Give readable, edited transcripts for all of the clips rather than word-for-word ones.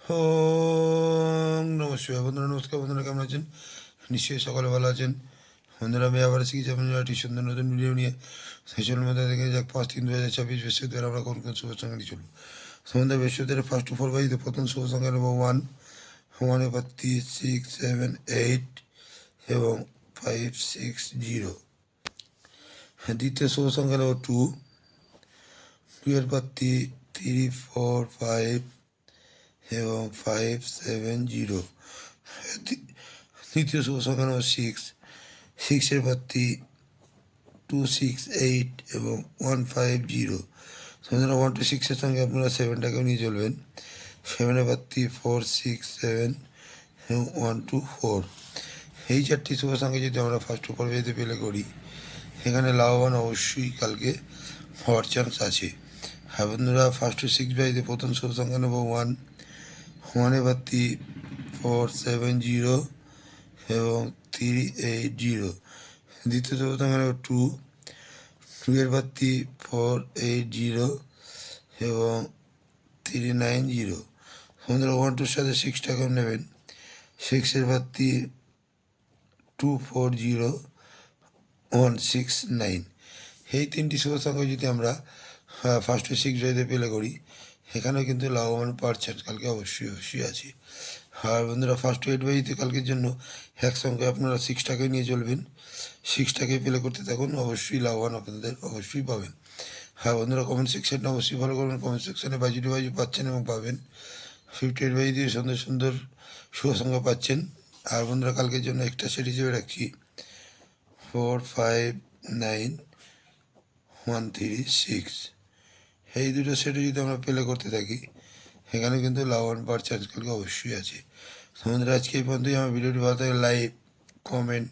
ওম নমঃ শিবায়। বন্ধুরা নমস্কার। বন্ধুরা কেমন আছেন? নিশ্চয়ই সকালে ভালো আছেন। বন্ধুরা আমি আবার শিখেছি আপনারা একটি সুন্দর নতুন ভিডিও নিয়ে সেচল মধ্যে দেখে যাক 5/3/2026 বৃহস্পতিবার আমরা কোন কোন শুভ সংখ্যা নিয়ে চলব। সন্ধ্যা বৃহস্পতিবার ফার্স্ট ফোর বাজিতে প্রথম শুভ সংখ্যা নেব 1, 1 এর 3, 6, 7, 8 এবং 5, 6, 0। দ্বিতীয় শুভ সংখ্যা নেব 2, 2 এর 3, 4, 5 এবং 5, 7, 0। তৃতীয় শুভ সংখ্যা নেব 6, 6 এর 2, 6, 8 এবং 1, 5, 0। বন্ধুরা 1 to 6 এর সঙ্গে আপনারা 7টাকেও নিয়ে চলবেন। 7 এর 4, 6, 7 এবং 1 to 4। এই চারটি শুভ সংখ্যা যদি আমরা ফার্স্ট পর্বে পেলে করি, এখানে লাভবান অবশ্যই কালকে হওয়ার চান্স আছে। হ্যাঁ বন্ধুরা, ফার্স্ট টু 6 বাজিতে প্রথম শুভ সংখ্যা নেব 1, 1 এর 4, 7, 0 এবং 3, 8, 0। দ্বিতীয় শুভ সংখ্যা নেব 2, 2 এর 4, 8, 0 এবং 3, 9, 0। বন্ধুরা 1 2 সাথে 6টাকেও নেবেন। 6 এর 2, 4, 0, 1, 6, 9। এই তিনটি শুভ সংখ্যা যদি আমরা ফার্স্ট টু 6 বাজিতে পেলে করি, এখানেও কিন্তু লাভবান পাওয়ার চান্স কালকে অবশ্যই আছে। আর বন্ধুরা ফার্স্ট টু 8 বাজিতে কালকের জন্য একসঙ্গে আপনারা 6টাকে নিয়ে চলবেন। 6টাকে পেলে করতে থাকুন, অবশ্যই লাভবান আপনাদের অবশ্যই পাবেন। হ্যাঁ বন্ধুরা, কমেন্ট সেকশনটা অবশ্যই ফলো করবেন। কমেন্ট সেকশনে বাজি পাচ্ছেন এবং পাবেন। 58 বাজি দিয়ে সুন্দর সুন্দর শুভ সংখ্যা পাচ্ছেন। আর বন্ধুরা কালকের জন্য এক্সট্রা সেট হিসেবে রাখছি 4, 5, 9, 1, 3, 6। এই দুটো সেটে যদি আমরা প্লে করতে থাকি, এখানে কিন্তু লাভবান পাওয়ার চান্স কালকে অবশ্যই আছে। বন্ধুরা আজকে এই পর্যন্তই। আমার ভিডিওটি ভালো থাকে লাইক, কমেন্ট,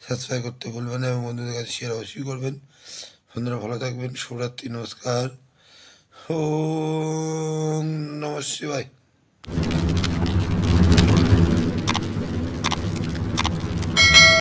সাবস্ক্রাইব করতে ভুলবেন না এবং বন্ধুদের কাছে শেয়ার অবশ্যই করবেন। বন্ধুরা ভালো থাকবেন। শুভরাত্রি, নমস্কার। ওম নমঃ শিবায়।